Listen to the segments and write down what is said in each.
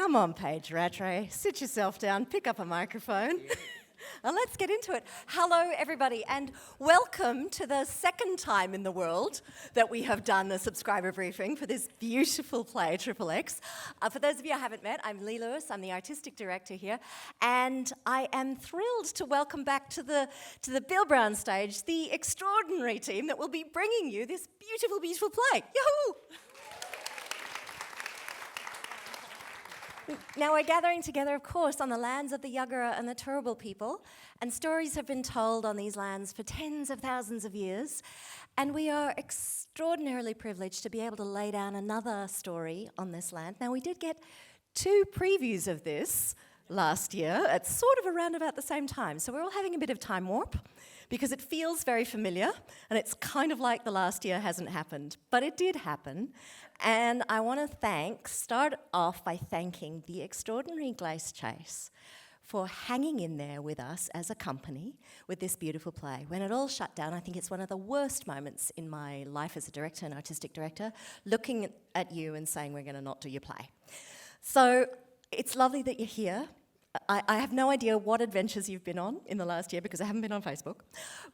Come on, Paige Rattray, sit yourself down, pick up a microphone, and let's get into it. Hello, everybody, and welcome to the second time in the world that we have done a subscriber briefing for this beautiful play, Triple X. For those of you I haven't met, I'm Lee Lewis. I'm the artistic director here, and I am thrilled to welcome back to the Bill Brown stage the extraordinary team that will be bringing you this beautiful, beautiful play. Yahoo! Now, we're gathering together, of course, on the lands of the Yuggera and the Turrbal people, and stories have been told on these lands for tens of thousands of years, and we are extraordinarily privileged to be able to lay down another story on this land. Now, we did get 2 previews of this last year at sort of around about the same time, so we're all having a bit of time warp, because it feels very familiar, and it's kind of like the last year hasn't happened, but it did happen. And I want to start off by thanking the extraordinary Glace Jace for hanging in there with us as a company with this beautiful play. When it all shut down, I think it's one of the worst moments in my life as a director and artistic director, looking at you and saying, we're going to not do your play. So it's lovely that you're here. I have no idea what adventures you've been on in the last year because I haven't been on Facebook,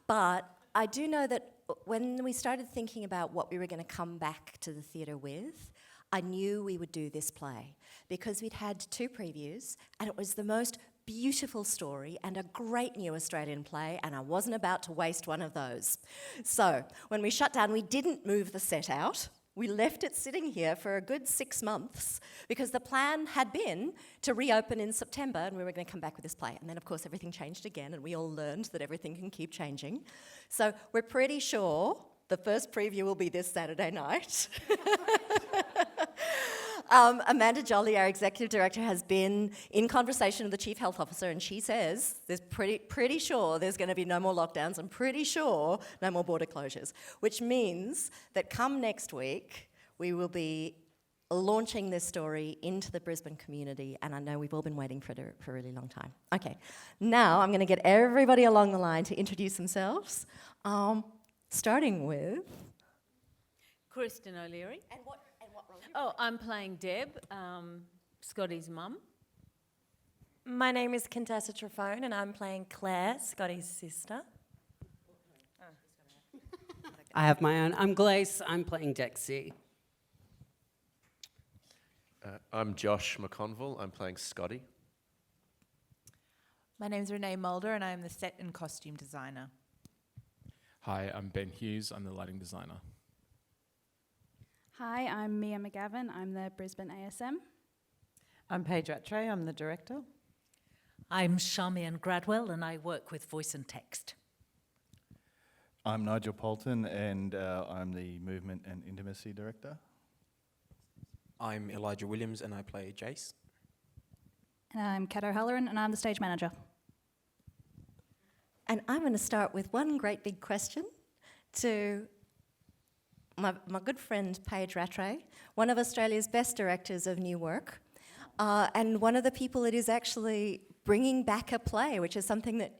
but I do know that when we started thinking about what we were going to come back to the theatre with, I knew we would do this play because we'd had 2 previews and it was the most beautiful story and a great new Australian play, and I wasn't about to waste one of those. So when we shut down, we didn't move the set out. We left it sitting here for a good 6 months because the plan had been to reopen in September and we were going to come back with this play. And then, of course, everything changed again and we all learned that everything can keep changing. So we're pretty sure the first preview will be this Saturday night. Amanda Jolly, our executive director, has been in conversation with the chief health officer, and she says there's pretty sure there's going to be no more lockdowns and pretty sure no more border closures, which means that come next week we will be launching this story into the Brisbane community, and I know we've all been waiting for it for a really long time. Okay, now I'm going to get everybody along the line to introduce themselves, starting with Kristen OLeary. And what role? Oh, I'm playing Deb, Scotty's mum. My name is Contessa Trafone and I'm playing Claire, Scotty's sister. I have my own. I'm Glace. I'm playing Dexy. I'm Josh McConville. I'm playing Scotty. My name's Renee Mulder and I'm the set and costume designer. Hi, I'm Ben Hughes. I'm the lighting designer. Hi, I'm Mia McGavin. I'm the Brisbane ASM. I'm Paige Rattray. I'm the director. I'm Charmian Gradwell and I work with voice and text. I'm Nigel Poulton and I'm the movement and intimacy director. I'm Elijah Williams and I play Jace. And I'm Kat O'Halloran and I'm the stage manager. And I'm going to start with one great big question to my good friend Paige Rattray, one of Australia's best directors of new work, and one of the people that is actually bringing back a play, which is something that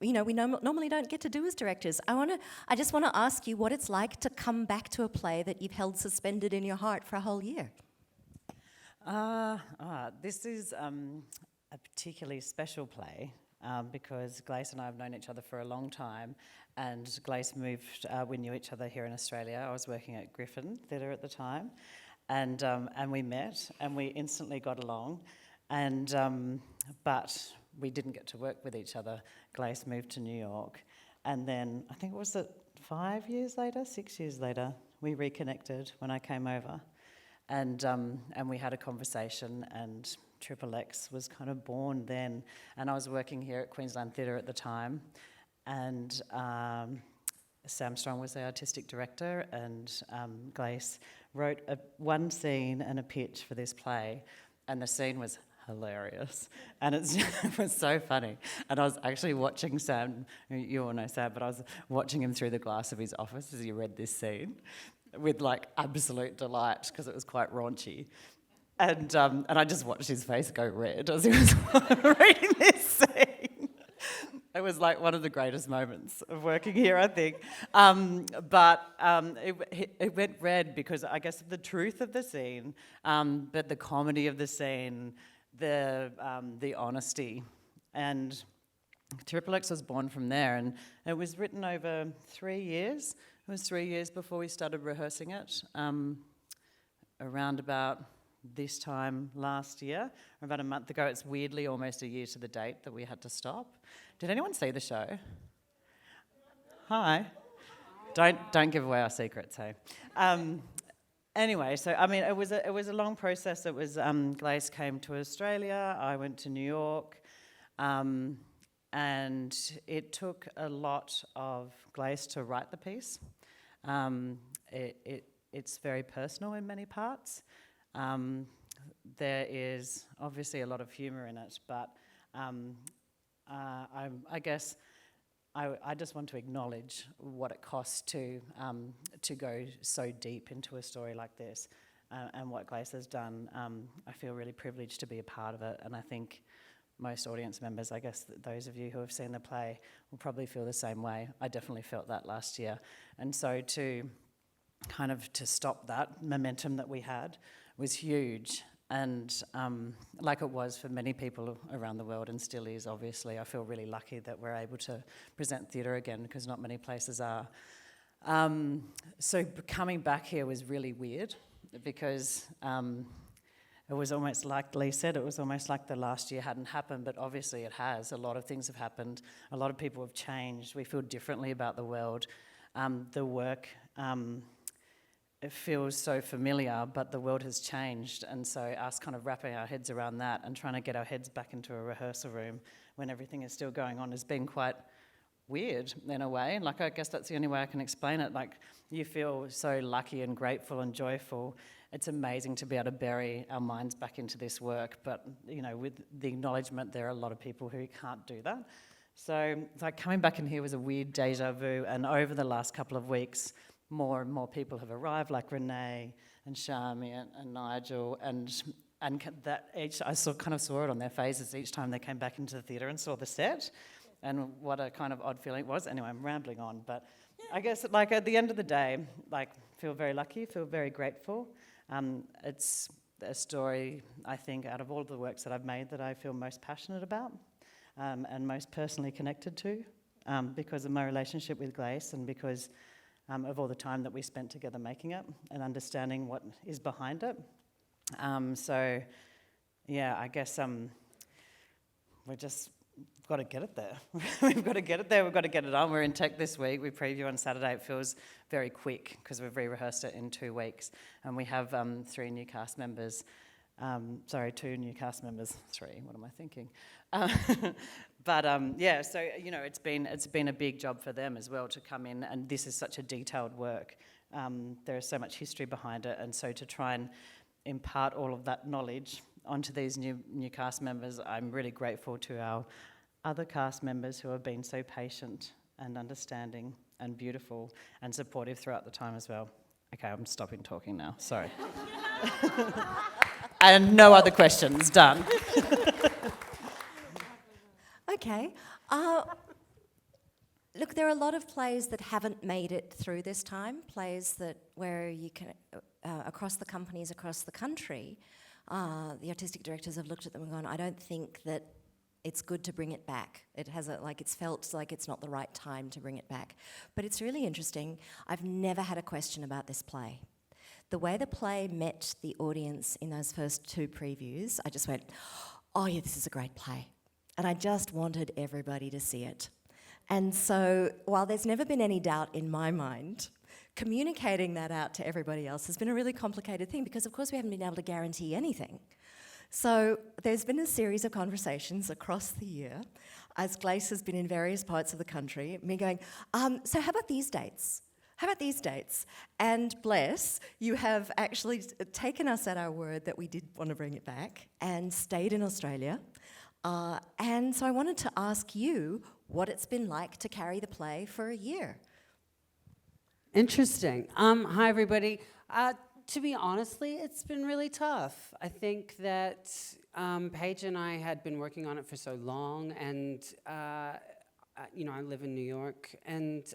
we normally don't get to do as directors. I just want to ask you what it's like to come back to a play that you've held suspended in your heart for a whole year. This is a particularly special play because Glace and I have known each other for a long time, and Glace moved, we knew each other here in Australia. I was working at Griffin Theatre at the time, and we met and we instantly got along, but we didn't get to work with each other. Glace moved to New York, and then I think it was 6 years later, we reconnected when I came over, and we had a conversation, and Triple X was kind of born then, and I was working here at Queensland Theatre at the time, and Sam Strong was the artistic director, and Glace wrote one scene and a pitch for this play, and the scene was hilarious, and it was so funny. And I was actually watching Sam, you all know Sam, but I was watching him through the glass of his office as he read this scene with like absolute delight because it was quite raunchy. And I just watched his face go red as he was reading this scene. It was like one of the greatest moments of working here, I think. It went red because I guess of the truth of the scene, but the comedy of the scene, the honesty, and Triple X was born from there, and it was written over 3 years. It was 3 years before we started rehearsing it, around about this time last year, or about a month ago. It's weirdly almost a year to the date that we had to stop. Did anyone see the show? Hi. Don't give away our secrets, hey. Anyway, so I mean, it was a long process. It was Glace came to Australia. I went to New York. And it took a lot of Glace to write the piece. It's very personal in many parts. There is obviously a lot of humour in it, but I guess I just want to acknowledge what it costs to go so deep into a story like this, and what Glace has done. I feel really privileged to be a part of it, and I think most audience members, I guess those of you who have seen the play, will probably feel the same way. I definitely felt that last year. And so to stop that momentum that we had was huge. And like it was for many people around the world, and still is, obviously, I feel really lucky that we're able to present theatre again, because not many places are. So coming back here was really weird, because it was almost like Lee said, it was almost like the last year hadn't happened, but obviously it has. A lot of things have happened. A lot of people have changed. We feel differently about the world. The work, it feels so familiar, but the world has changed. And so us kind of wrapping our heads around that and trying to get our heads back into a rehearsal room when everything is still going on has been quite weird in a way. Like, I guess that's the only way I can explain it. Like, you feel so lucky and grateful and joyful. It's amazing to be able to bury our minds back into this work, but, you know, with the acknowledgement there are a lot of people who can't do that. So, like, coming back in here was a weird deja vu, and over the last couple of weeks, more and more people have arrived, like Renee and Charmian and Nigel, and that each, I kind of saw it on their faces each time they came back into the theatre and saw the set, and what a kind of odd feeling it was. Anyway, I'm rambling on, but I guess, like, at the end of the day, like, feel very lucky, feel very grateful. It's a story, I think, out of all of the works that I've made, that I feel most passionate about, and most personally connected to, because of my relationship with Glace, and because of all the time that we spent together making it and understanding what is behind it. So, yeah, I guess we're just got to get it there. We've got to get it there. We've got to get it on. We're in tech this week. We preview on Saturday. It feels very quick because we've re-rehearsed it in 2 weeks. And we have 3 new cast members. 2 new cast members. 3, what am I thinking? Yeah, so, you know, it's been a big job for them as well to come in, and this is such a detailed work. There is so much history behind it, and so to try and impart all of that knowledge onto these new cast members, I'm really grateful to our other cast members who have been so patient and understanding and beautiful and supportive throughout the time as well. Okay, I'm stopping talking now, sorry. And no other questions, done. Okay. Look, there are a lot of plays that haven't made it through this time, plays where you can, across the companies, across the country, the artistic directors have looked at them and gone, I don't think that it's good to bring it back. It's felt like it's not the right time to bring it back. But it's really interesting. I've never had a question about this play. The way the play met the audience in those first 2 previews, I just went, oh yeah, this is a great play. And I just wanted everybody to see it. And so, while there's never been any doubt in my mind, communicating that out to everybody else has been a really complicated thing, because of course we haven't been able to guarantee anything. So there's been a series of conversations across the year, as Glace has been in various parts of the country, me going, so how about these dates? How about these dates? And bless, you have actually taken us at our word that we did want to bring it back and stayed in Australia. And so I wanted to ask you what it's been like to carry the play for a year. Interesting. Hi, everybody. To be honestly, it's been really tough. I think that Paige and I had been working on it for so long, and I live in New York, and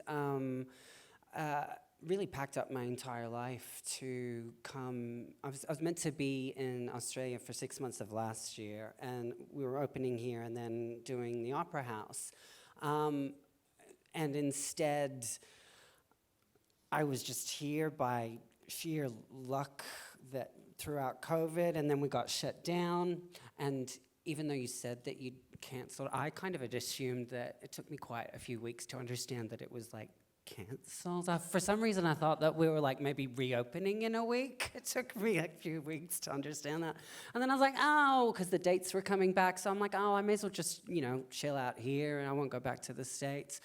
really packed up my entire life to come. I was meant to be in Australia for 6 months of last year, and we were opening here and then doing the Opera House. And instead, I was just here by sheer luck that throughout COVID, and then we got shut down. And even though you said that you'd canceled, I kind of had assumed that it took me quite a few weeks to understand that it was like cancelled. For some reason, I thought that we were like maybe reopening in a week. It took me a few weeks to understand that. And then I was like, oh, because the dates were coming back. So I'm like, oh, I may as well just, chill out here and I won't go back to the States.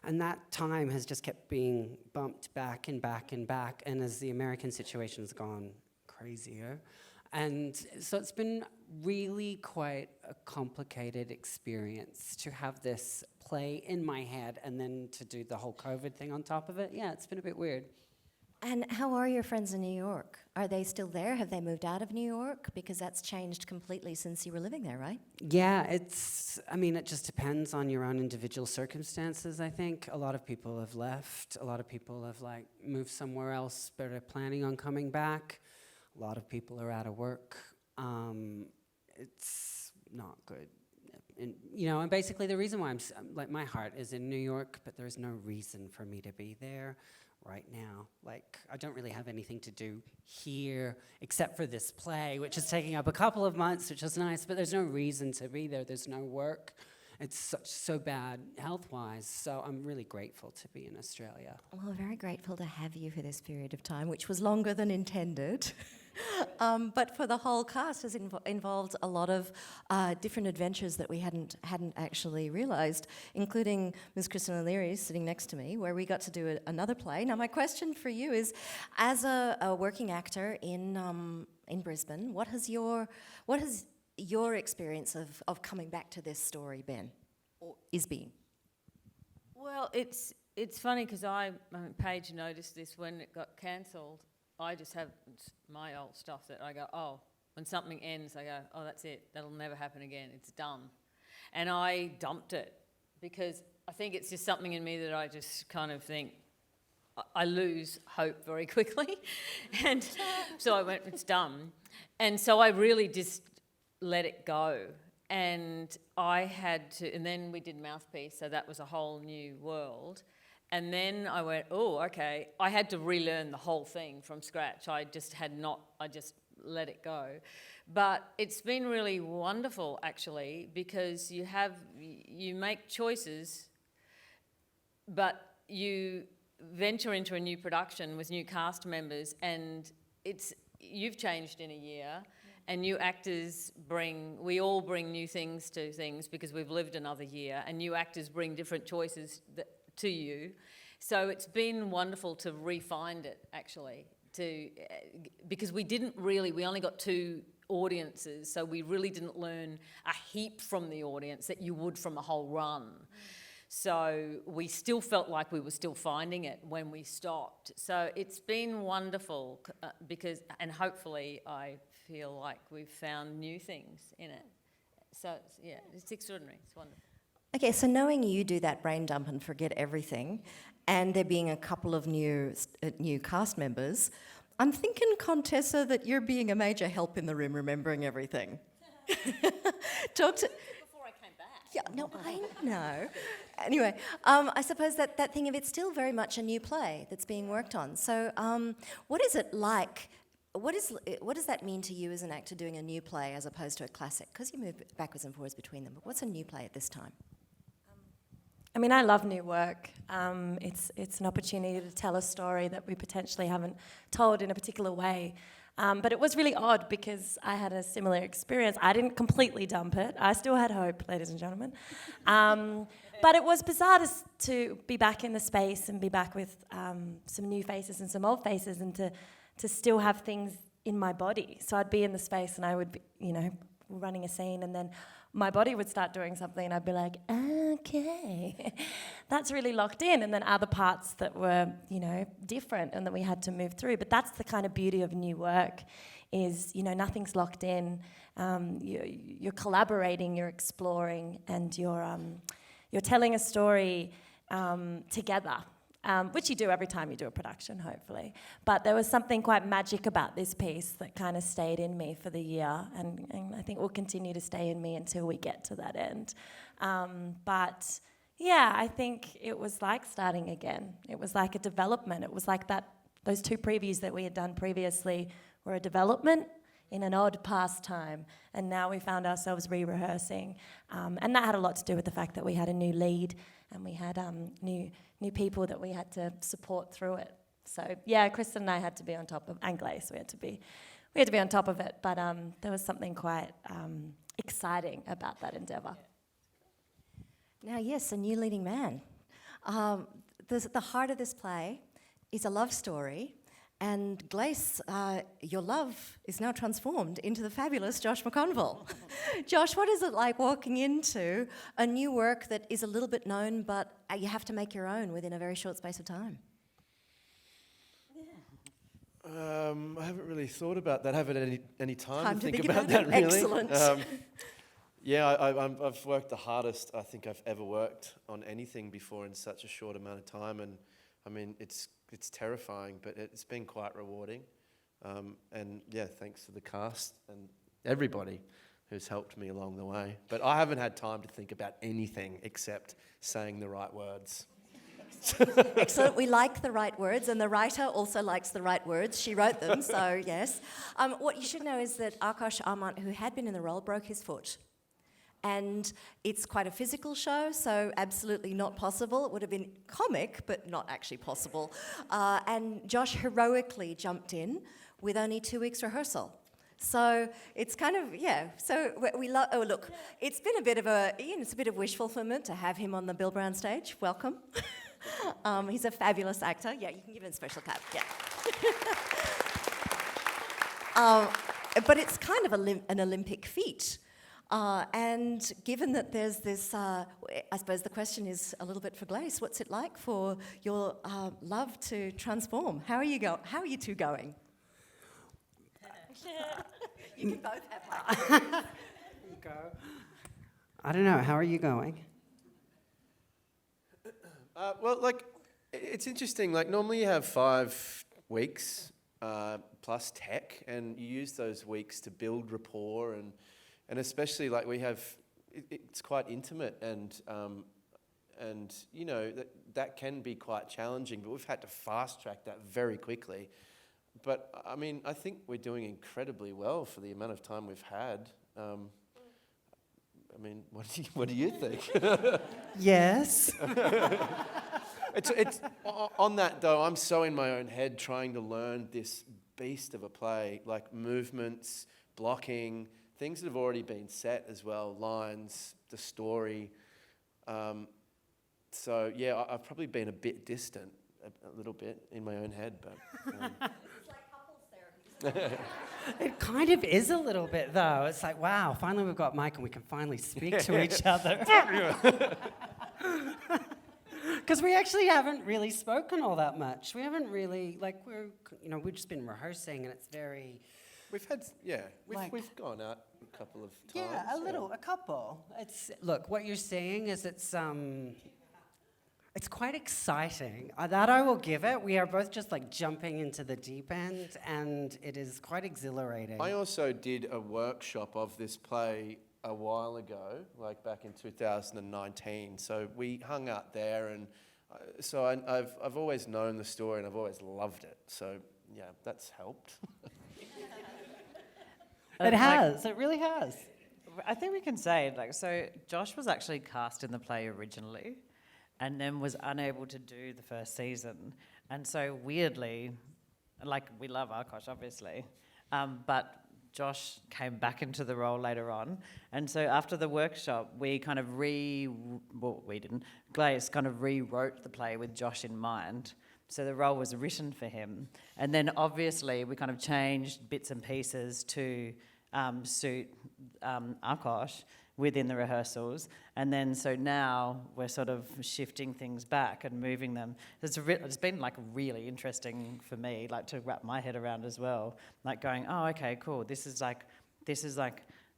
And that time has just kept being bumped back and back and back. And as the American situation's gone crazier. And so it's been really quite a complicated experience to have this play in my head and then to do the whole COVID thing on top of it. Yeah, it's been a bit weird. And how are your friends in New York? Are they still there? Have they moved out of New York? Because that's changed completely since you were living there, right? Yeah, it just depends on your own individual circumstances, I think. A lot of people have left. A lot of people have moved somewhere else but are planning on coming back. A lot of people are out of work. It's not good. And basically the reason why my heart is in New York, but there's no reason for me to be there right now. I don't really have anything to do here except for this play, which is taking up a couple of months, which is nice, but there's no reason to be there. There's no work. It's so bad health-wise, so I'm really grateful to be in Australia. Well, very grateful to have you for this period of time, which was longer than intended. But for the whole cast has involved a lot of different adventures that we hadn't actually realised, including Ms. Kristen OLeary sitting next to me, where we got to do another play. Now, my question for you is, as a working actor in Brisbane, what has your experience of coming back to this story been, or is being? Well, it's funny because Paige noticed this when it got cancelled. I just have my old stuff that I go, oh, when something ends, I go, oh, that's it. That'll never happen again. It's done. And I dumped it because I think it's just something in me that I just kind of think, I lose hope very quickly. And so I went, it's done. And so I really just let it go. And I had to, and then we did Mouthpiece, so that was a whole new world. And then I went, oh, okay. I had to relearn the whole thing from scratch. I just let it go. But it's been really wonderful, actually, because you make choices, but you venture into a new production with new cast members, and you've changed in a year, and new actors we all bring new things to things because we've lived another year, and new actors bring different choices to you. So it's been wonderful to re-find it, actually, because we only got 2 audiences, so we really didn't learn a heap from the audience that you would from a whole run. So we still felt like we were still finding it when we stopped. So it's been wonderful and hopefully I feel like we've found new things in it. So it's extraordinary, it's wonderful. Okay, so knowing you do that brain dump and forget everything, and there being a couple of new cast members, I'm thinking, Contessa, that you're being a major help in the room remembering everything. Before I came back. Yeah, no, I know. Anyway, I suppose that thing of it's still very much a new play that's being worked on. So what is it like? What does that mean to you as an actor doing a new play as opposed to a classic? Because you move backwards and forwards between them. But what's a new play at this time? I love new work. It's an opportunity to tell a story that we potentially haven't told in a particular way. But it was really odd because I had a similar experience. I didn't completely dump it. I still had hope, ladies and gentlemen. But it was bizarre to be back in the space and be back with some new faces and some old faces, and to still have things in my body. So I'd be in the space and I would be, running a scene, and then my body would start doing something and I'd be like, okay, that's really locked in. And then other parts that were, different and that we had to move through. But that's the kind of beauty of new work is, nothing's locked in. You're collaborating, you're exploring, and you're you're telling a story together, which you do every time you do a production, hopefully. But there was something quite magic about this piece that kind of stayed in me for the year, and I think will continue to stay in me until we get to that end. But yeah, I think it was like starting again. It was like a development. It was like those 2 previews that we had done previously were a development in an odd past time, and now we found ourselves re-rehearsing. And that had a lot to do with the fact that we had a new lead, and we had new people that we had to support through it. So yeah, Kristen and I had to be on top of, and Glace, we had to be on top of it, but there was something quite exciting about that endeavour. Now, yes, a new leading man. The heart of this play is a love story, and Glace, your love is now transformed into the fabulous Josh McConville. Josh, what is it like walking into a new work that is a little bit known, but you have to make your own within a very short space of time? I haven't really thought about that. I haven't had any time to think about that, really. Excellent. Yeah, I've worked the hardest I think I've ever worked on anything before in such a short amount of time, and I mean it's terrifying, but it's been quite rewarding. And yeah, thanks to the cast and everybody who's helped me along the way. But I haven't had time to think about anything except saying the right words. Excellent. We like the right words, and the writer also likes the right words. She wrote them, so yes. What you should know is that Akash Armant, who had been in the role, broke his foot. And it's quite a physical show, so absolutely not possible. It would have been comic, but not actually possible. And Josh heroically jumped in with only 2 weeks rehearsal. So it's kind of, yeah, so we love, oh look, it's been a bit of it's a bit of wish fulfillment to have him on the Bill Brown stage. Welcome. He's a fabulous actor. Yeah, you can give him a special clap, yeah. But it's kind of an Olympic feat. And given that there's this, I suppose the question is a little bit for Glace. What's it like for your love to transform? How are you two going? You can both have one. Go. I don't know. How are you going? Well, like, it's interesting. Like, normally you have 5 weeks plus tech, and you use those weeks to build rapport and especially like we have, it's quite intimate and you know that can be quite challenging. But we've had to fast track that very quickly. But I mean, I think we're doing incredibly well for the amount of time we've had. I mean, what do you think? Yes. It's on that though. I'm so in my own head trying to learn this beast of a play, like movements, blocking. Things that have already been set as well, lines, the story. So yeah, I've probably been a bit distant, a little bit in my own head, but. It's like couples therapy. It kind of is a little bit though. It's like, wow, finally we've got Mike and we can finally speak to each other. Because we actually haven't really spoken all that much. We haven't really, like, we've just been rehearsing and it's very. We've gone out a couple of times. Yeah, a couple. Look, what you're saying is it's quite exciting. That I will give it. We are both just like jumping into the deep end, and it is quite exhilarating. I also did a workshop of this play a while ago, like back in 2019. So we hung out there, and so I've always known the story, and I've always loved it. So yeah, that's helped. It has. It really has. I think we can say, like, so Josh was actually cast in the play originally and then was unable to do the first season. And so weirdly, like, we love Akash, obviously, but Josh came back into the role later on. And so after the workshop, we kind of Glace kind of rewrote the play with Josh in mind. So the role was written for him. And then obviously we kind of changed bits and pieces to suit Akash within the rehearsals. And then so now we're sort of shifting things back and moving them. It's been like really interesting for me, like to wrap my head around as well. Like going, oh, okay, cool. This is like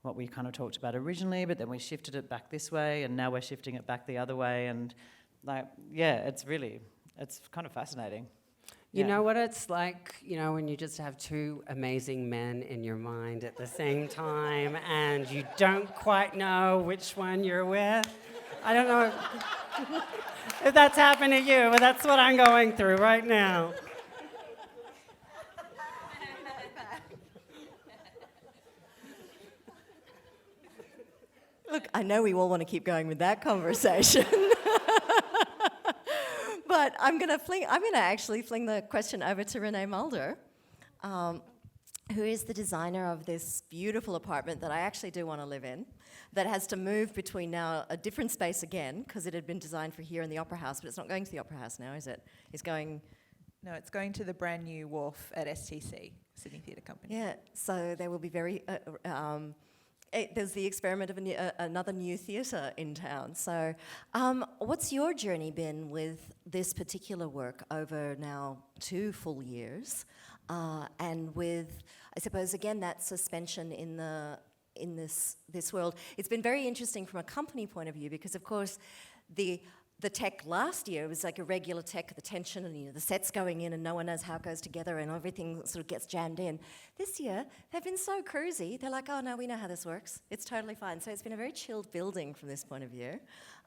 what we kind of talked about originally, but then we shifted it back this way, and now we're shifting it back the other way, and it's kind of fascinating. You know what it's like, when you just have two amazing men in your mind at the same time and you don't quite know which one you're with? I don't know if that's happened to you, but that's what I'm going through right now. Look, I know we all want to keep going with that conversation. But I'm going to actually fling the question over to Renee Mulder, who is the designer of this beautiful apartment that I actually do want to live in, that has to move between now a different space again, because it had been designed for here in the Opera House, but it's not going to the Opera House now, is it? It's going... No, it's going to the brand new Wharf at STC, Sydney Theatre Company. Yeah, so there will be very... there's the experiment of another new theatre in town. So what's your journey been with this particular work over now 2 full years? And with, I suppose, again, that suspension in this world. It's been very interesting from a company point of view because, of course, the tech last year was like a regular tech, the tension and the sets going in and no one knows how it goes together and everything sort of gets jammed in. This year, they've been so cruisy. They're like, oh no, we know how this works. It's totally fine. So it's been a very chilled building from this point of view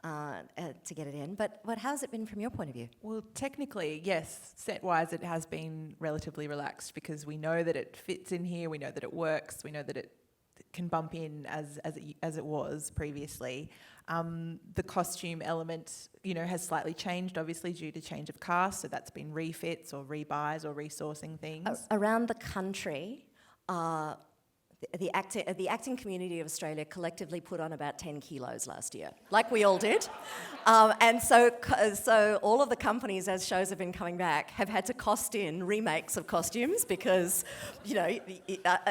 to get it in. But how's it been from your point of view? Well, technically, yes, set-wise it has been relatively relaxed because we know that it fits in here, we know that it works, we know that it can bump in as it was previously. The costume element, has slightly changed, obviously, due to change of cast, so that's been refits or rebuys or resourcing things. Around the country, the acting community of Australia collectively put on about 10 kilos last year, like we all did. And so all of the companies, as shows have been coming back, have had to cost in remakes of costumes because,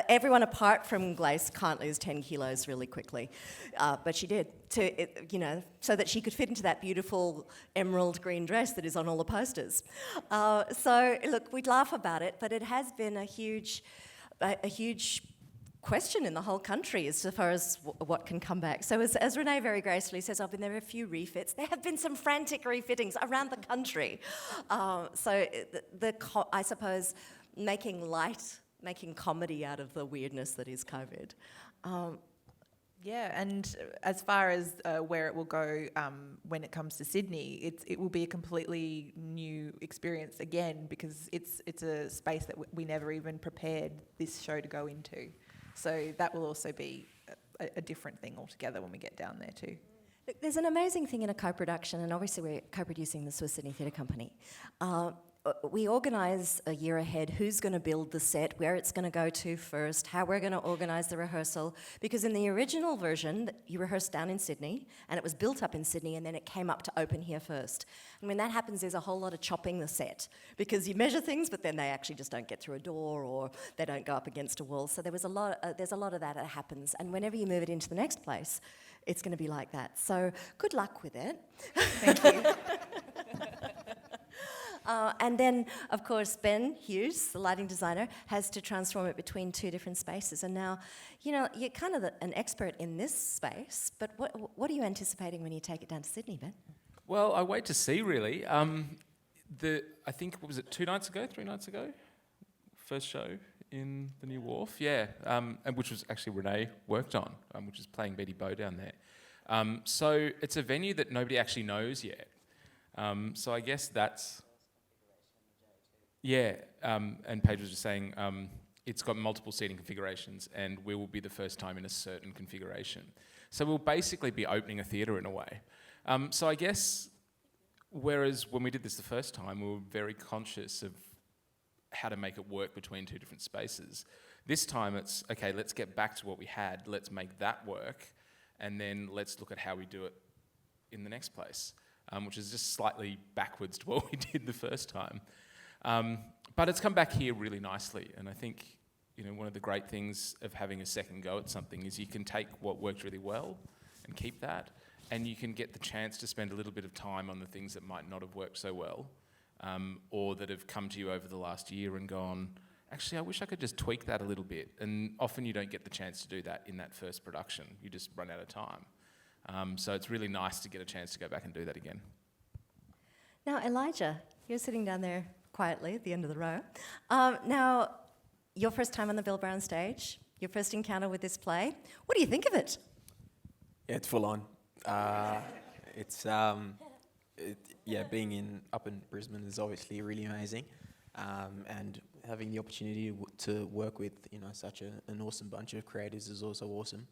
everyone apart from Glace can't lose 10 kilos really quickly. But she did, so that she could fit into that beautiful emerald green dress that is on all the posters. So, look, we'd laugh about it, but it has been a huge question in the whole country as far as what can come back. So as Renee very gracefully says, I've been there a few refits. There have been some frantic refittings around the country. I suppose making comedy out of the weirdness that is COVID. Yeah, and as far as where it will go when it comes to Sydney, it will be a completely new experience again because it's a space that we never even prepared this show to go into. So that will also be a different thing altogether when we get down there too. Look, there's an amazing thing in a co-production, and obviously we're co-producing this with Sydney Theatre Company. We organise a year ahead who's going to build the set, where it's going to go to first, how we're going to organise the rehearsal, because in the original version, you rehearsed down in Sydney, and it was built up in Sydney, and then it came up to open here first. And when that happens, there's a whole lot of chopping the set, because you measure things, but then they actually just don't get through a door, or they don't go up against a wall. So there's a lot of that happens, and whenever you move it into the next place, it's going to be like that. So good luck with it. Thank you. And then, of course, Ben Hughes, the lighting designer, has to transform it between 2 different spaces. And now, you're kind of an expert in this space, but what are you anticipating when you take it down to Sydney, Ben? Well, I wait to see, really. I think, what was it, 3 nights ago? First show in the new Wharf, yeah, and which was actually Renee worked on, which is playing Betty Bow down there. So it's a venue that nobody actually knows yet. So I guess that's... Yeah, and Paige was just saying it's got multiple seating configurations and we will be the first time in a certain configuration. So we'll basically be opening a theatre in a way. So I guess, whereas when we did this the first time, we were very conscious of how to make it work between 2 different spaces. This time it's, okay, let's get back to what we had, let's make that work, and then let's look at how we do it in the next place, which is just slightly backwards to what we did the first time. But it's come back here really nicely, and I think one of the great things of having a second go at something is you can take what worked really well and keep that, and you can get the chance to spend a little bit of time on the things that might not have worked so well, or that have come to you over the last year and gone, actually, I wish I could just tweak that a little bit. And often you don't get the chance to do that in that first production. You just run out of time. So it's really nice to get a chance to go back and do that again. Now, Elijah, you're sitting down there quietly at the end of the row. Now, your first time on the Bill Brown stage, your first encounter with this play. What do you think of it? Yeah, it's full on. Being up in Brisbane is obviously really amazing, and having the opportunity to work with such an awesome bunch of creators is also awesome.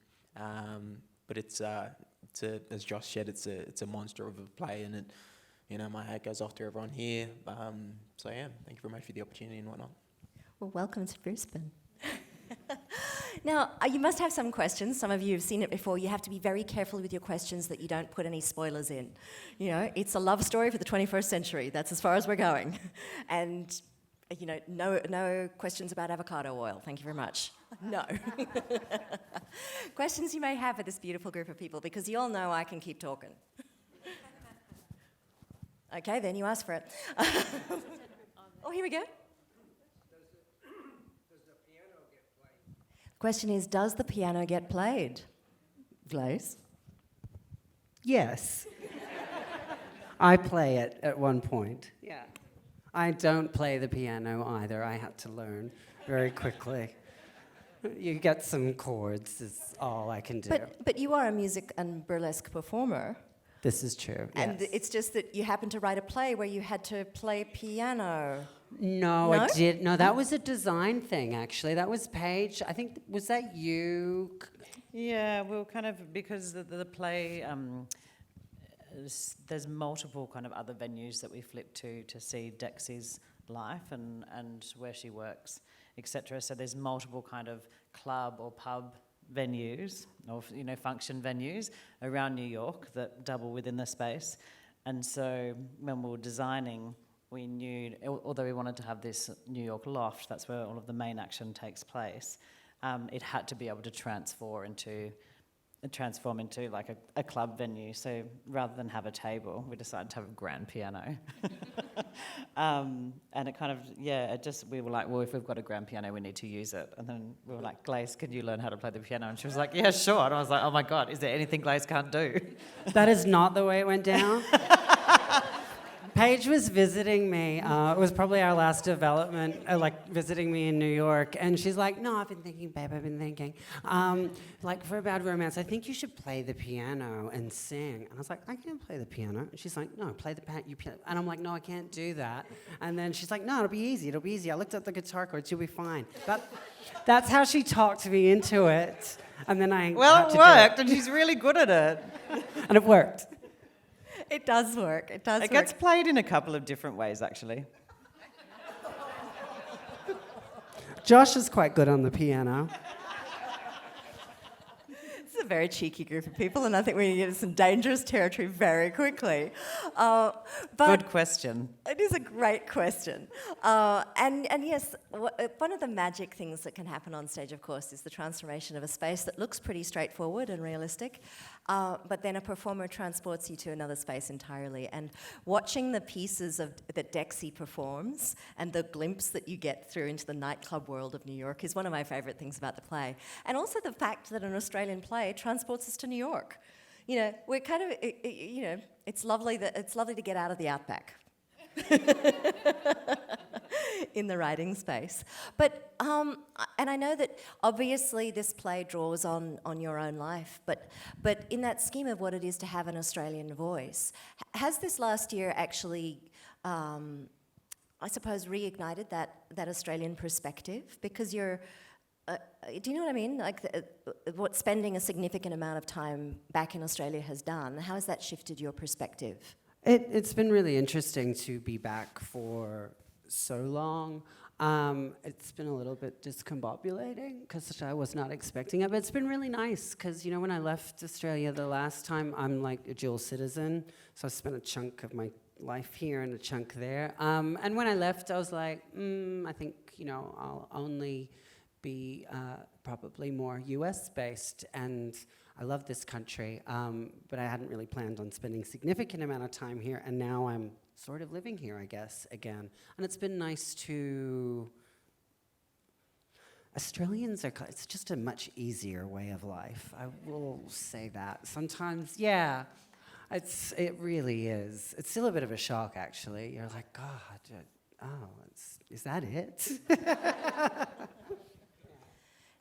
But it's as Josh said, it's a monster of a play, and it my hat goes off to everyone here. So yeah, thank you very much for the opportunity and whatnot. Well, welcome to Brisbane. Now, you must have some questions. Some of you have seen it before. You have to be very careful with your questions that you don't put any spoilers in. It's a love story for the 21st century. That's as far as we're going. And, no questions about avocado oil. Thank you very much. No. Questions you may have for this beautiful group of people, because you all know I can keep talking. Okay, then you ask for it. Oh, here we go. Question is, does the piano get played? Glace? Yes. I play it at one point. Yeah. I don't play the piano either. I had to learn very quickly. You get some chords is all I can do. But you are a music and burlesque performer. This is true, And yes. it's just that you happened to write a play where you had to play piano. No, I did. No, that was a design thing, actually. That was Paige. I think, was that you? Yeah, well, kind of, because the play, there's multiple kind of other venues that we flip to see Dexy's life and where she works, etc. So there's multiple kind of club or pub venues or function venues around New York that double within the space. And so when we were designing, we knew, although we wanted to have this New York loft, that's where all of the main action takes place, it had to be able to transform into like a club venue. So rather than have a table, we decided to have a grand piano. And it kind of, we were like, well, if we've got a grand piano, we need to use it. And then we were like, Glace, can you learn how to play the piano? And she was like, yeah, sure. And I was like, oh my God, is there anything Glace can't do? That is not the way it went down. Paige was visiting me. It was probably our last development, visiting me in New York. And she's like, no, I've been thinking, babe, for a bad romance, I think you should play the piano and sing. And I was like, I can't play the piano. And she's like, no, play the piano. And I'm like, no, I can't do that. And then she's like, no, it'll be easy. I looked at the guitar chords, you'll be fine. That's how she talked me into it. And then it worked, and she's really good at it. And it worked. It does work. It gets played in a couple of different ways, actually. Josh is quite good on the piano. This is a very cheeky group of people, and I think we need to get into some dangerous territory very quickly. Good question. It is a great question. And yes, one of the magic things that can happen on stage, of course, is the transformation of a space that looks pretty straightforward and realistic, but then a performer transports you to another space entirely. And watching the pieces that Dexy performs and the glimpse that you get through into the nightclub world of New York is one of my favourite things about the play. And also the fact that an Australian play transports us to New York. We're kind of, it's lovely to get out of the outback in the writing space. But, and I know that obviously this play draws on your own life, but in that scheme of what it is to have an Australian voice, has this last year actually, I suppose, reignited that Australian perspective? Because you're, do you know what I mean? What spending a significant amount of time back in Australia has done, how has that shifted your perspective? It's been really interesting to be back for so long. It's been a little bit discombobulating because I was not expecting it, but it's been really nice because, when I left Australia the last time, I'm like a dual citizen, so I spent a chunk of my life here and a chunk there. And when I left, I was like, I think, I'll only be probably more US-based, and I love this country, but I hadn't really planned on spending a significant amount of time here, and now I'm sort of living here, I guess, again. And it's been nice to Australians are, it's just a much easier way of life. I will say that. Sometimes, yeah, it really is. It's still a bit of a shock, actually. You're like, God, is that it?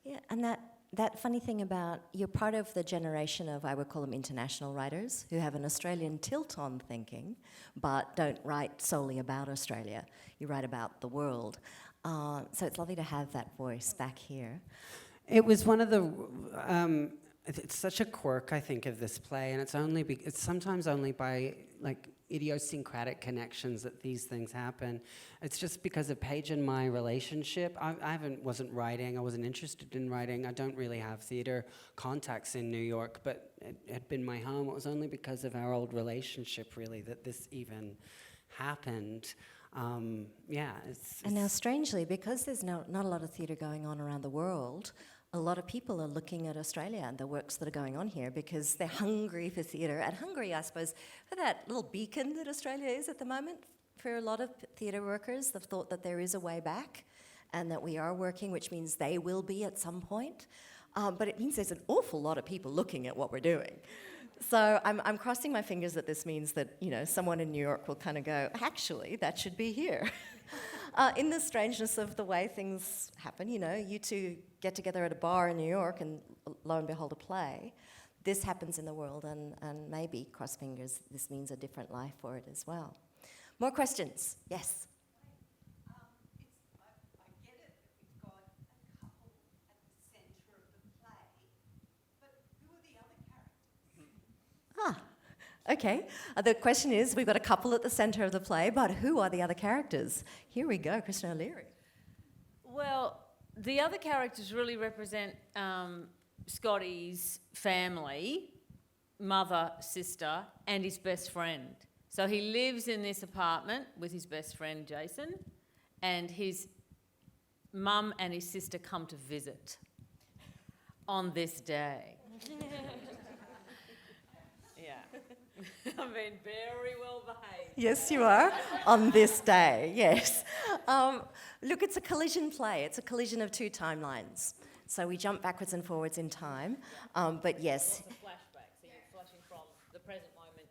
Yeah, and that funny thing about, you're part of the generation of, I would call them international writers, who have an Australian tilt on thinking, but don't write solely about Australia. You write about the world. So it's lovely to have that voice back here. It was one of the, it's such a quirk, I think, of this play, and it's sometimes only by like idiosyncratic connections that these things happen. It's just because of Paige and my relationship. I wasn't writing, I wasn't interested in writing. I don't really have theatre contacts in New York, but it had been my home. It was only because of our old relationship, really, that this even happened. And now, strangely, because there's not a lot of theatre going on around the world, a lot of people are looking at Australia and the works that are going on here because they're hungry for theatre, and hungry, I suppose, for that little beacon that Australia is at the moment. For a lot of theatre workers, they've thought that there is a way back and that we are working, which means they will be at some point. But it means there's an awful lot of people looking at what we're doing. So I'm crossing my fingers that this means that, someone in New York will kind of go, actually, that should be here. In the strangeness of the way things happen, you two get together at a bar in New York and lo and behold a play. This happens in the world, and maybe, cross fingers, this means a different life for it as well. More questions? Yes? Okay. The question is, we've got a couple at the centre of the play, but who are the other characters? Here we go, Kristen OLeary. Well, the other characters really represent Scotty's family, mother, sister, and his best friend. So he lives in this apartment with his best friend, Jason, and his mum and his sister come to visit on this day. I've been very well behaved. Yes, you are, on this day, yes. Look, it's a collision play. It's a collision of two timelines. So we jump backwards and forwards in time, but yes. Lots of flashbacks, so you're flashing from the present moment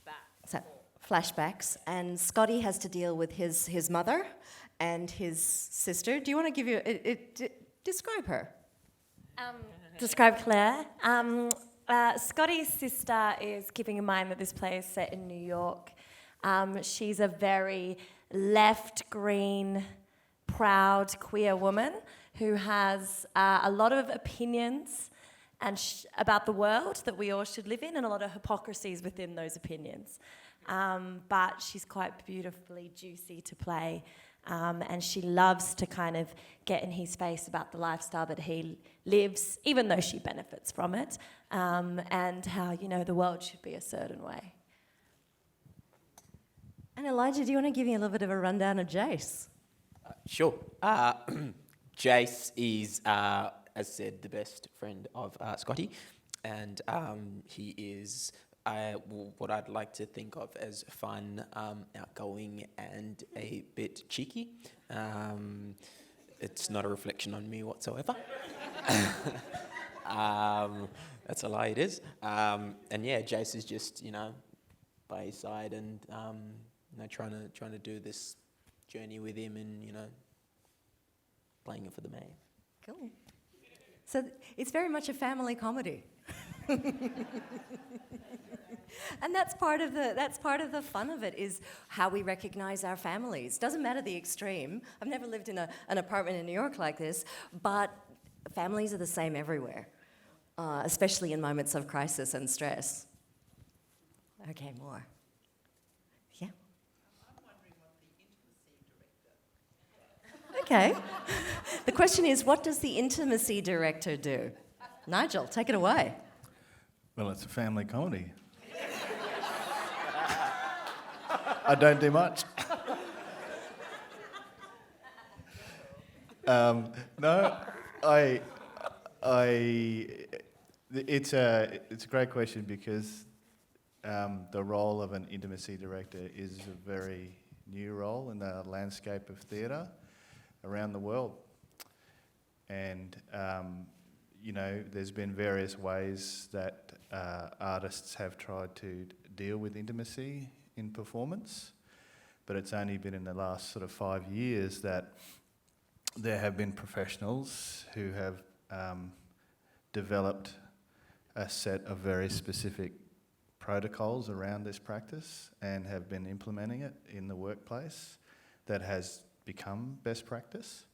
back. So, flashbacks, and Scotty has to deal with his mother and his sister. Do you want to give describe her? Describe Claire. Scotty's sister is, keeping in mind that this play is set in New York, she's a very left-green, proud queer woman who has a lot of opinions and about the world that we all should live in, and a lot of hypocrisies within those opinions. But she's quite beautifully juicy to play, and she loves to kind of get in his face about the lifestyle that he lives, even though she benefits from it, and how, the world should be a certain way. And Elijah, do you want to give me a little bit of a rundown of Jace? Sure. Jace is, as said, the best friend of Scotty, and he is what I'd like to think of as fun, outgoing, and a bit cheeky. It's not a reflection on me whatsoever. That's a lie, it is. And yeah, Jace is just, by his side and, trying to do this journey with him and, playing it for the man. Cool. So it's very much a family comedy. And that's part of the fun of it, is how we recognize our families. Doesn't matter the extreme. I've never lived in an apartment in New York like this, but families are the same everywhere, especially in moments of crisis and stress. Okay, more. Yeah. I'm wondering what the intimacy director. Okay. The question is, what does the intimacy director do? Nigel, take it away. Well, it's a family comedy. I don't do much. It's a great question because the role of an intimacy director is a very new role in the landscape of theatre around the world. And you know, there's been various ways that artists have tried to deal with intimacy in performance, but it's only been in the last sort of 5 years that there have been professionals who have developed a set of very specific protocols around this practice and have been implementing it in the workplace that has become best practice.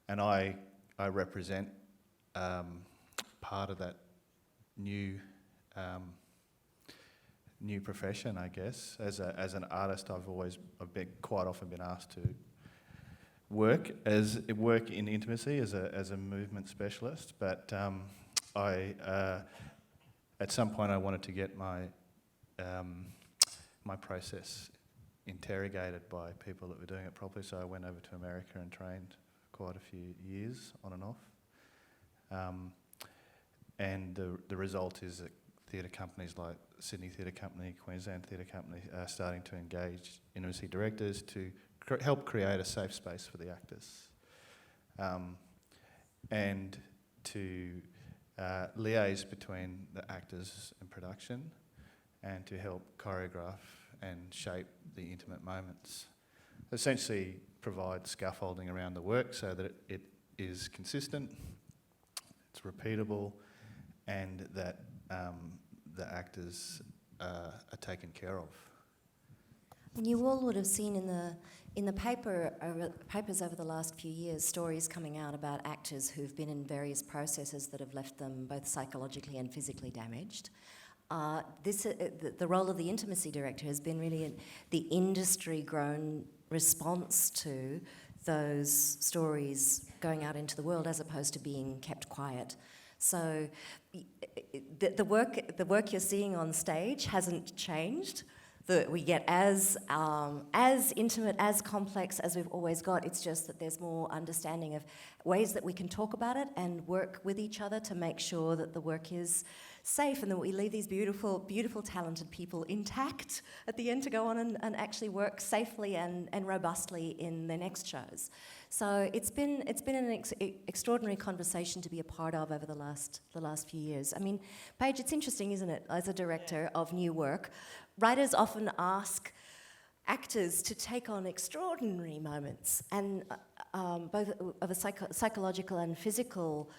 And I represent part of that new profession, I guess. As an artist, I've quite often been asked to work in intimacy as a movement specialist, but at some point I wanted to get my process interrogated by people that were doing it properly, so I went over to America and trained for quite a few years on and off. And the result is that theatre companies like Sydney Theatre Company, Queensland Theatre Company are starting to engage intimacy directors to help create a safe space for the actors, and to liaise between the actors and production, and to help choreograph and shape the intimate moments. Essentially provide scaffolding around the work so that it is consistent, it's repeatable, and that the actors are taken care of. And you all would have seen in the papers over the last few years stories coming out about actors who've been in various processes that have left them both psychologically and physically damaged. The role of the intimacy director has been really the industry-grown response to those stories going out into the world as opposed to being kept quiet. So the work you're seeing on stage hasn't changed. We get as intimate, as complex as we've always got. It's just that there's more understanding of ways that we can talk about it and work with each other to make sure that the work is safe and that we leave these beautiful, beautiful, talented people intact at the end to go on and actually work safely and robustly in their next shows. So it's been an extraordinary conversation to be a part of over the last few years. I mean, Paige, it's interesting, isn't it, as a director of new work, writers often ask actors to take on extraordinary moments, and both of a psychological and physical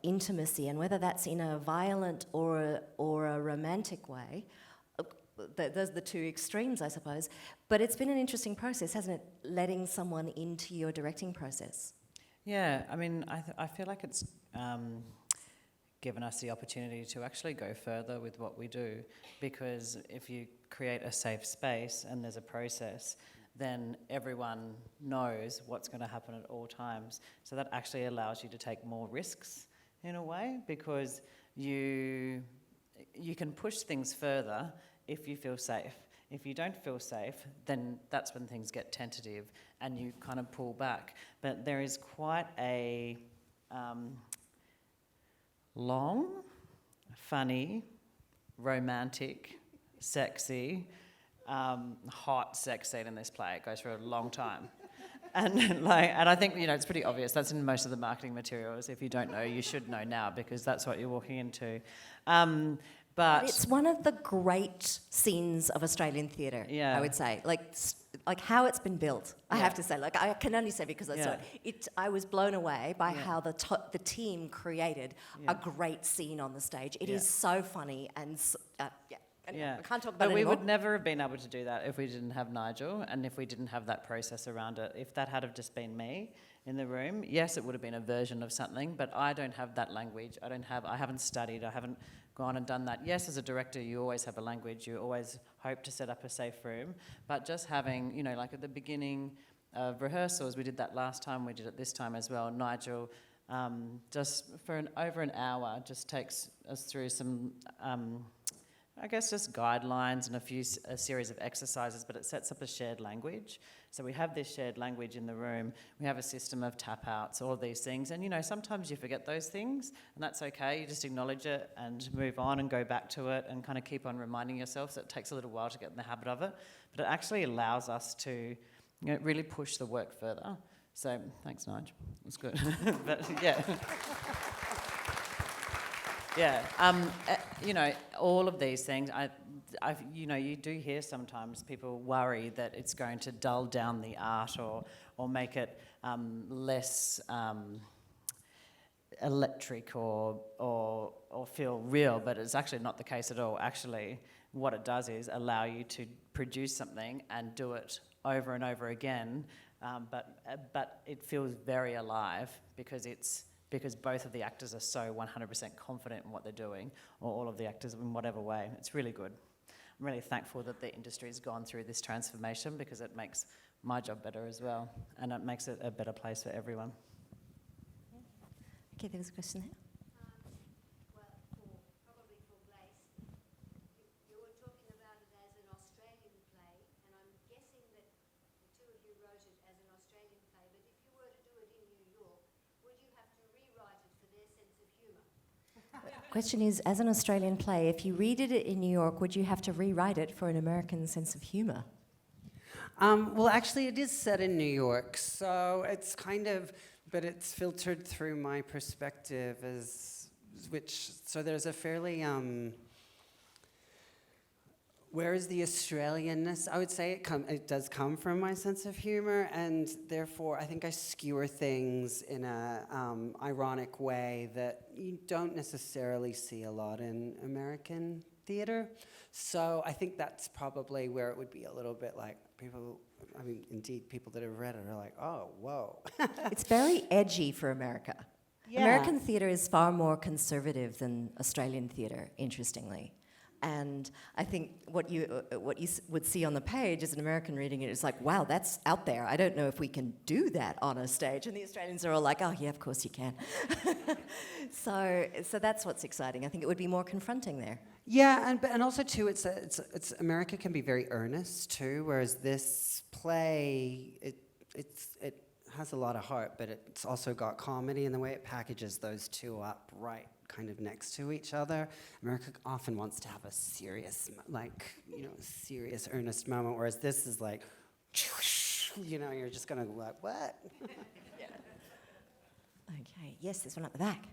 intimacy, and whether that's in a violent or a romantic way. Those are the two extremes, I suppose. But it's been an interesting process, hasn't it, letting someone into your directing process? Yeah, I mean, I feel like it's given us the opportunity to actually go further with what we do, because if you create a safe space and there's a process, then everyone knows what's going to happen at all times. So that actually allows you to take more risks in a way, because you can push things further if you feel safe. If you don't feel safe, then that's when things get tentative and you kind of pull back. But there is quite a long, funny, romantic, sexy, hot sex scene in this play. It goes for a long time. And I think, it's pretty obvious. That's in most of the marketing materials. If you don't know, you should know now, because that's what you're walking into. But it's one of the great scenes of Australian theatre, yeah. I would say. Like how it's been built, I have to say. Like, I can only say because I saw it. I was blown away by how the team created a great scene on the stage. It is so funny and I can't talk about it we anymore. would never have been able to do that if we didn't have Nigel and if we didn't have that process around it. If that had have just been me in the room, yes, it would have been a version of something, but I don't have that language. I haven't studied, I haven't gone and done that. Yes, as a director, you always have a language, you always hope to set up a safe room, but just having, like at the beginning of rehearsals, we did that last time, we did it this time as well. Nigel, just for over an hour, just takes us through some just guidelines and a series of exercises, but it sets up a shared language. So we have this shared language in the room. We have a system of tap outs, all of these things. And, sometimes you forget those things, and that's okay. You just acknowledge it and move on and go back to it and kind of keep on reminding yourself. So it takes a little while to get in the habit of it. But it actually allows us to really push the work further. So thanks, Nige. It was good. But yeah. Yeah, you know, all of these things, you know, you do hear sometimes people worry that it's going to dull down the art or make it less electric or feel real, but it's actually not the case at all. Actually, what it does is allow you to produce something and do it over and over again, but it feels very alive because both of the actors are so 100% confident in what they're doing, or all of the actors in whatever way. It's really good. I'm really thankful that the industry has gone through this transformation because it makes my job better as well, and it makes it a better place for everyone. Okay, there was a question there. Probably for Glace, you were talking about it as an Australian play, and I'm guessing that the two of you wrote it as an Australian play, but if you were to do it in New York, would you have to rewrite it for their sense of humour? Question is, as an Australian play, if you read it in New York, would you have to rewrite it for an American sense of humour? Well, actually, it is set in New York, so it's kind of, but it's filtered through my perspective so there's a fairly, where is the Australianness? I would say it does come from my sense of humor, and therefore I think I skewer things in a ironic way that you don't necessarily see a lot in American theater. So I think that's probably where it would be a little bit like indeed, people that have read it are like, oh, whoa. It's very edgy for America. Yeah. American theatre is far more conservative than Australian theatre, interestingly. And I think what you would see on the page as an American reading it is like, wow, that's out there. I don't know if we can do that on a stage. And the Australians are all like, oh, yeah, of course you can. So that's what's exciting. I think it would be more confronting there. Yeah, and also too, it's America can be very earnest too, whereas this play it has a lot of heart, but it's also got comedy, and the way it packages those two up right kind of next to each other. America often wants to have a serious, serious earnest moment, whereas this is like, you're just gonna go like, what? Yeah. Okay. Yes, there's one at the back.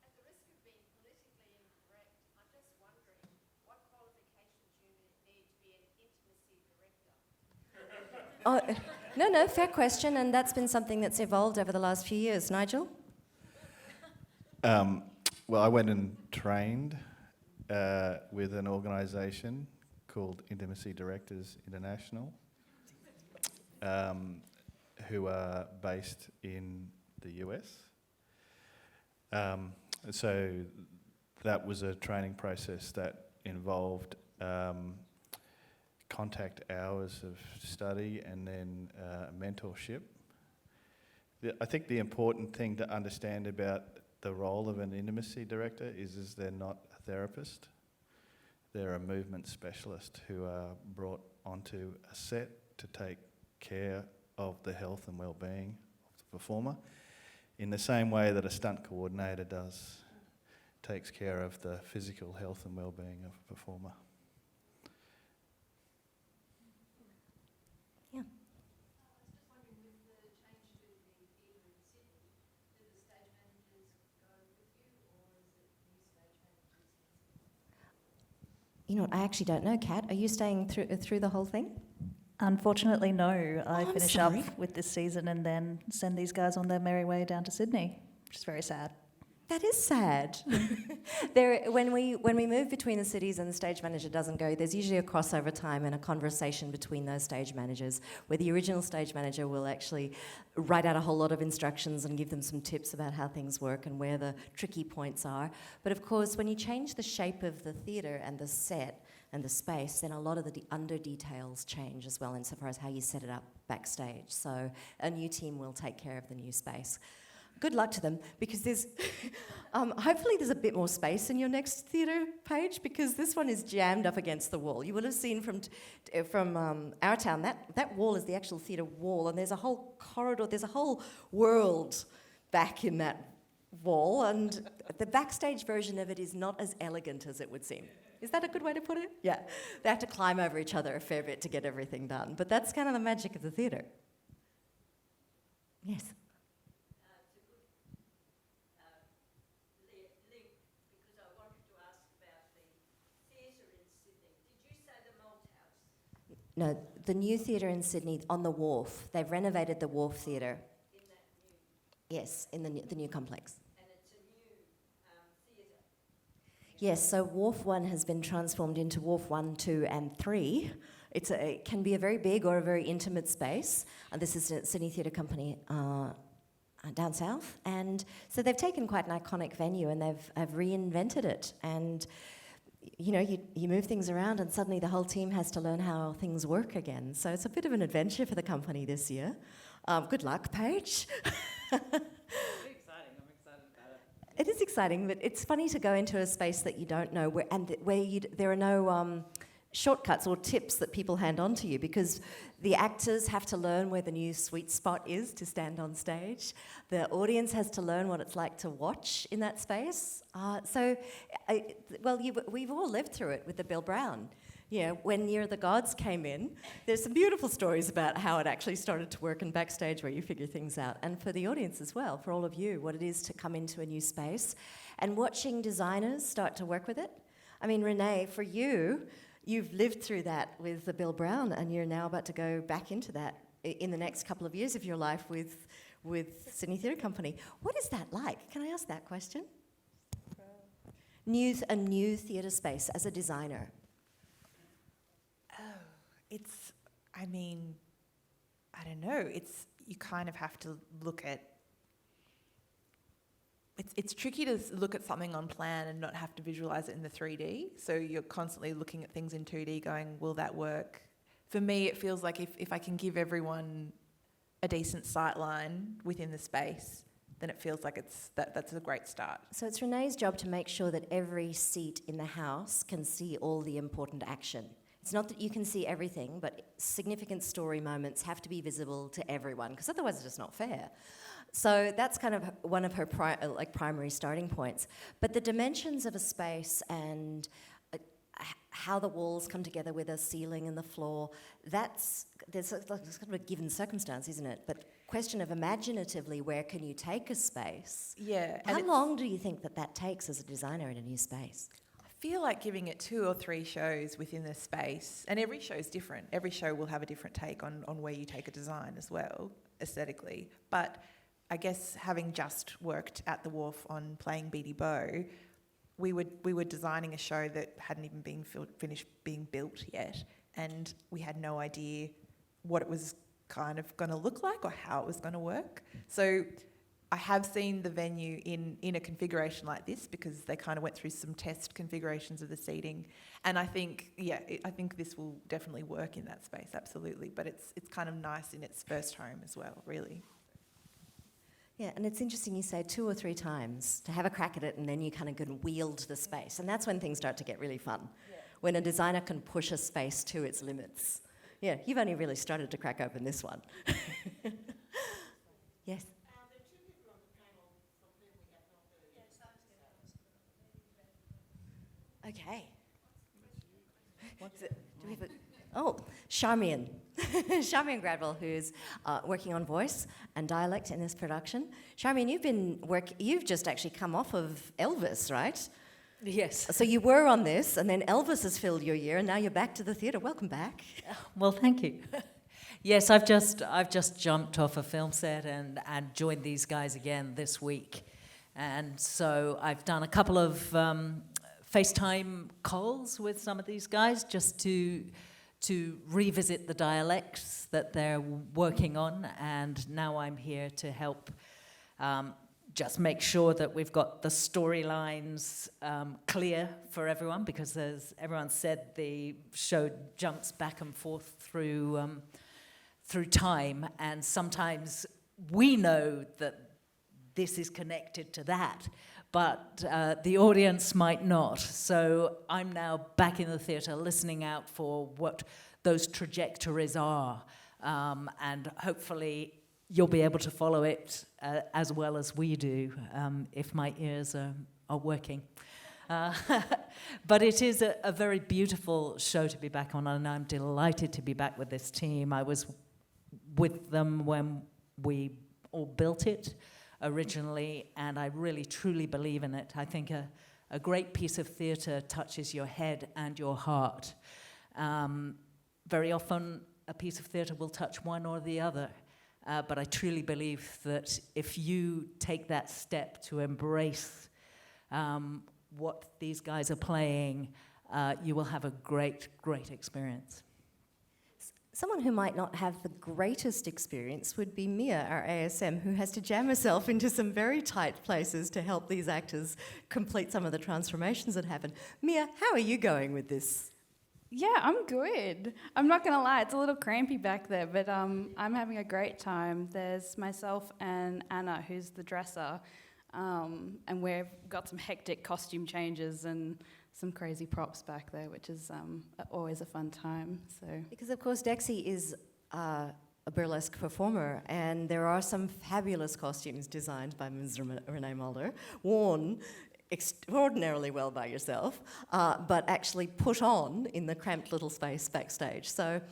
At the risk of being politically incorrect, I'm just wondering what qualifications you need to be an intimacy director. No, fair question, and that's been something that's evolved over the last few years. Nigel? Well, I went and trained with an organisation called Intimacy Directors International, who are based in the US. So that was a training process that involved contact hours of study and then mentorship. I think the important thing to understand about the role of an intimacy director is they're not a therapist. They're a movement specialist who are brought onto a set to take care of the health and well-being of the performer in the same way that a stunt coordinator takes care of the physical health and well-being of a performer. Yeah. You know what, I actually don't know, Kat. Are you staying through the whole thing? Unfortunately, no. I I'm finish sorry. up with this season and then send these guys on their merry way down to Sydney, which is very sad. That is sad. When we move between the cities and the stage manager doesn't go, there's usually a crossover time and a conversation between those stage managers where the original stage manager will actually write out a whole lot of instructions and give them some tips about how things work and where the tricky points are. But of course, when you change the shape of the theatre and the set and the space, then a lot of the under details change as well insofar as how you set it up backstage. So a new team will take care of the new space. Good luck to them, because there's hopefully there's a bit more space in your next theatre page, because this one is jammed up against the wall. You will have seen from our town that wall is the actual theatre wall, and there's a whole corridor, there's a whole world back in that wall, and the backstage version of it is not as elegant as it would seem. Is that a good way to put it? Yeah. They have to climb over each other a fair bit to get everything done, but that's kind of the magic of the theatre. Yes. No, the new theatre in Sydney on the Wharf. They've renovated the Wharf Theatre. Yes, in the new complex. And it's a new theatre. Yes, so Wharf 1 has been transformed into Wharf 1, 2 and 3. It can be a very big or a very intimate space. This is a Sydney Theatre Company down south. And so they've taken quite an iconic venue and they've reinvented it. And you know, you move things around and suddenly the whole team has to learn how things work again. So it's a bit of an adventure for the company this year. Good luck, Paige. It's exciting. I'm excited about it. It is exciting, but it's funny to go into a space that you don't know where there are no shortcuts or tips that people hand on to you, because the actors have to learn where the new sweet spot is to stand on stage. The audience has to learn what it's like to watch in that space. We've all lived through it with the Bill Brown. You know, when Year of the Gods came in, there's some beautiful stories about how it actually started to work and backstage where you figure things out. And for the audience as well, for all of you, what it is to come into a new space and watching designers start to work with it. I mean, Renee, for you, you've lived through that with the Bill Brown, and you're now about to go back into that in the next couple of years of your life with Sydney Theatre Company. What is that like? Can I ask that question? A new theatre space as a designer. I don't know. You kind of have to look at. It's tricky to look at something on plan and not have to visualize it in the 3D. So you're constantly looking at things in 2D going, will that work? For me, it feels like if I can give everyone a decent sight line within the space, then it feels like that's a great start. So it's Renee's job to make sure that every seat in the house can see all the important action. It's not that you can see everything, but significant story moments have to be visible to everyone, because otherwise it's just not fair. So that's kind of one of her primary starting points. But the dimensions of a space and how the walls come together with a ceiling and the floor, there's kind of a given circumstance, isn't it? But question of imaginatively, where can you take a space? Yeah. How long do you think that takes as a designer in a new space? I feel like giving it 2 or 3 shows within the space, and every show is different. Every show will have a different take on where you take a design as well, aesthetically. But I guess having just worked at the Wharf on playing Beatty Bow, we were designing a show that hadn't even been finished being built yet, and we had no idea what it was kind of going to look like or how it was going to work. So I have seen the venue in a configuration like this, because they kind of went through some test configurations of the seating, and I think this will definitely work in that space, absolutely. But it's kind of nice in its first home as well, really. Yeah, and it's interesting you say 2 or 3 times to have a crack at it, and then you kind of can wield the space, and that's when things start to get really fun. Yeah. When a designer can push a space to its limits. Yeah, you've only really started to crack open this one. Yes. Okay. What's it? Do we have Charmian. Charmian Gradwell, who's working on voice and dialect in this production. Charmian, you've just actually come off of Elvis, right? Yes. So you were on this, and then Elvis has filled your year, and now you're back to the theatre. Welcome back. Well, thank you. Yes, I've just jumped off a film set and joined these guys again this week. And so I've done a couple of FaceTime calls with some of these guys just to revisit the dialects that they're working on, and now I'm here to help just make sure that we've got the storylines clear for everyone, because as everyone said, the show jumps back and forth through time, and sometimes we know that this is connected to that, but the audience might not. So I'm now back in the theatre listening out for what those trajectories are, and hopefully you'll be able to follow it as well as we do, if my ears are working. But it is a very beautiful show to be back on, and I'm delighted to be back with this team. I was with them when we or built it originally, and I really truly believe in it. I think a great piece of theatre touches your head and your heart. Very often, a piece of theatre will touch one or the other, but I truly believe that if you take that step to embrace what these guys are playing, you will have a great, great experience. Someone who might not have the greatest experience would be Mia, our ASM, who has to jam herself into some very tight places to help these actors complete some of the transformations that happen. Mia, how are you going with this? Yeah, I'm good. I'm not going to lie, it's a little crampy back there, but I'm having a great time. There's myself and Anna, who's the dresser, and we've got some hectic costume changes and some crazy props back there, which is always a fun time. So Because, of course, Dexy is a burlesque performer, and there are some fabulous costumes designed by Ms. Renee Mulder, worn extraordinarily well by yourself, but actually put on in the cramped little space backstage. So,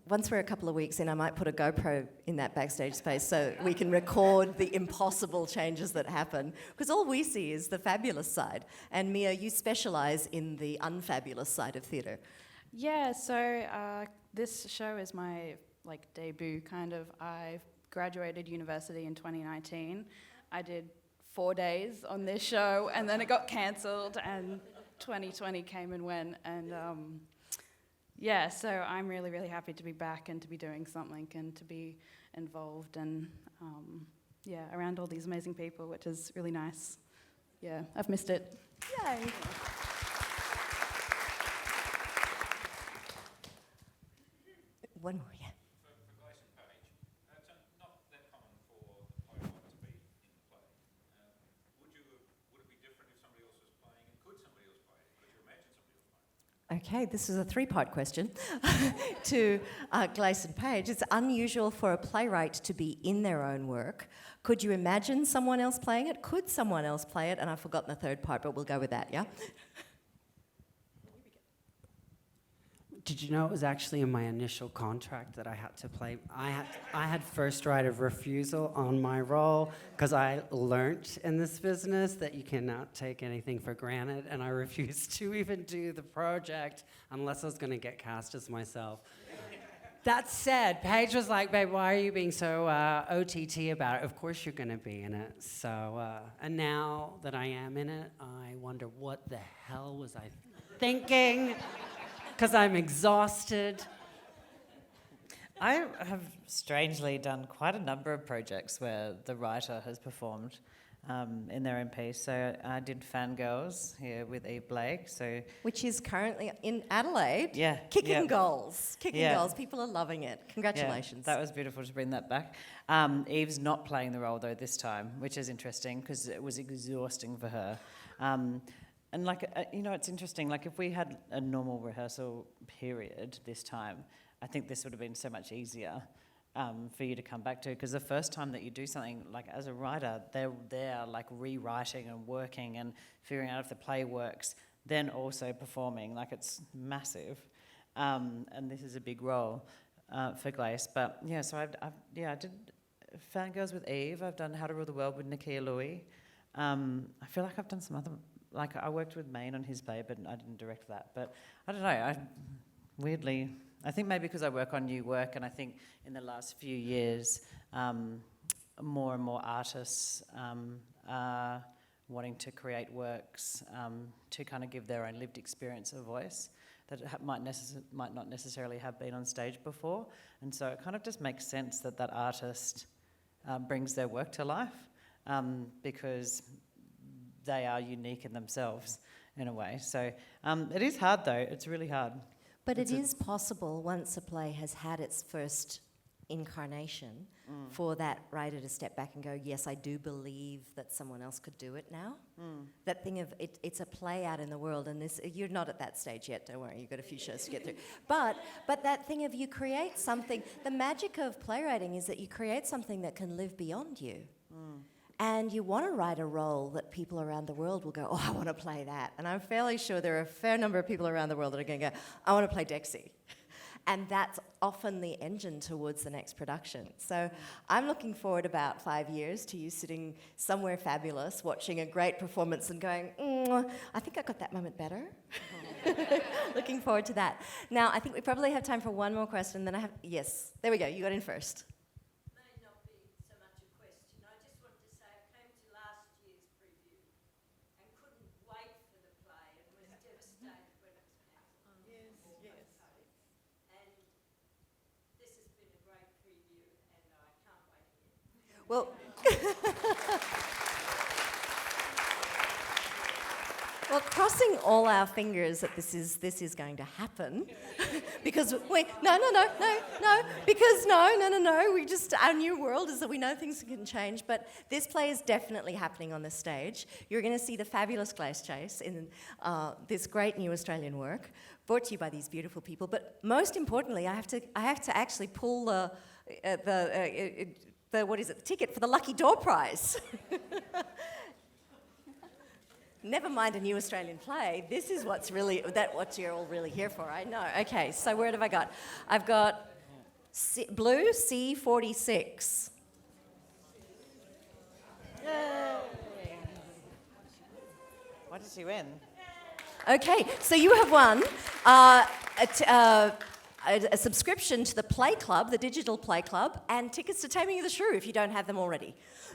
once we're a couple of weeks in, I might put a GoPro in that backstage space so we can record the impossible changes that happen. Because all we see is the fabulous side. And Mia, you specialise in the unfabulous side of theatre. yeah, so this show is my debut kind of. I graduated university in 2019. I did 4 days on this show, and then it got cancelled, and 2020 came and went, and yeah, so I'm really, really happy to be back and to be doing something and to be involved and around all these amazing people, which is really nice. Yeah, I've missed it. Yay! One more, yeah. For Glace and Page, it's not that common for the playwright to be in the play. Would it be different if somebody else was playing it? Could somebody else play it? Could you imagine somebody else playing it? Okay, this is a three-part question to Glace and Page. It's unusual for a playwright to be in their own work. Could you imagine someone else playing it? Could someone else play it? And I've forgotten the third part, but we'll go with that, yeah? Did you know it was actually in my initial contract that I had to play? I had first right of refusal on my role because I learnt in this business that you cannot take anything for granted, and I refused to even do the project unless I was going to get cast as myself. That said, Paige was like, babe, why are you being so OTT about it? Of course you're going to be in it. So, and now that I am in it, I wonder what the hell was I thinking? Because I'm exhausted. I have strangely done quite a number of projects where the writer has performed in their own piece. So I did Fangirls here with Eve Blake. Which is currently in Adelaide. Yeah. Kicking goals. Kicking goals. People are loving it. Congratulations. Yeah, that was beautiful to bring that back. Eve's not playing the role, though, this time, which is interesting because it was exhausting for her. And it's interesting, if we had a normal rehearsal period this time, I think this would have been so much easier for you to come back to, because the first time that you do something, as a writer, they're there, rewriting and working and figuring out if the play works, then also performing, it's massive. And this is a big role for Glace. But, yeah, so I did Fangirls with Eve. I've done How to Rule the World with Nakia Louie. I feel like I've done some other... I worked with Maine on his play, but I didn't direct that. But I don't know, I think maybe because I work on new work, and I think in the last few years, more and more artists are wanting to create works to kind of give their own lived experience a voice that might not necessarily have been on stage before. And so it kind of just makes sense that artist brings their work to life because they are unique in themselves in a way. So it is hard though, it's really hard. But it is possible once a play has had its first incarnation for that writer to step back and go, yes, I do believe that someone else could do it now. That thing of it's a play out in the world, and you're not at that stage yet, don't worry, you've got a few shows to get through. But that thing of you create something, the magic of playwriting is that you create something that can live beyond you. And you want to write a role that people around the world will go, oh, I want to play that. And I'm fairly sure there are a fair number of people around the world that are going to go, I want to play Dexy. and that's often the engine towards the next production. So I'm looking forward about 5 years to you sitting somewhere fabulous, watching a great performance and going, I think I got that moment better. Looking forward to that. Now, I think we probably have time for one more question, then yes, there we go, you got in first. Well, well, crossing all our fingers that this is going to happen, because no, we just, our new world is that we know things can change, but this play is definitely happening on the stage. You're going to see the fabulous Glace Jace in this great new Australian work, brought to you by these beautiful people. But most importantly, I have to actually pull the ticket for the lucky door prize. Never mind a new Australian play. This is what you're all really here for. I know. Okay, so where have I got? I've got blue C46. Yay! What did she win? Okay, so you have won a subscription to the Play Club, the digital Play Club, and tickets to Taming of the Shrew if you don't have them already.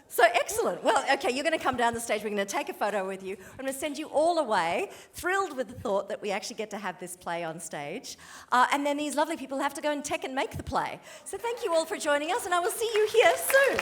So excellent. Well, okay, you're going to come down the stage. We're going to take a photo with you. I'm going to send you all away, thrilled with the thought that we actually get to have this play on stage. And then these lovely people have to go and tech and make the play. So thank you all for joining us, and I will see you here soon.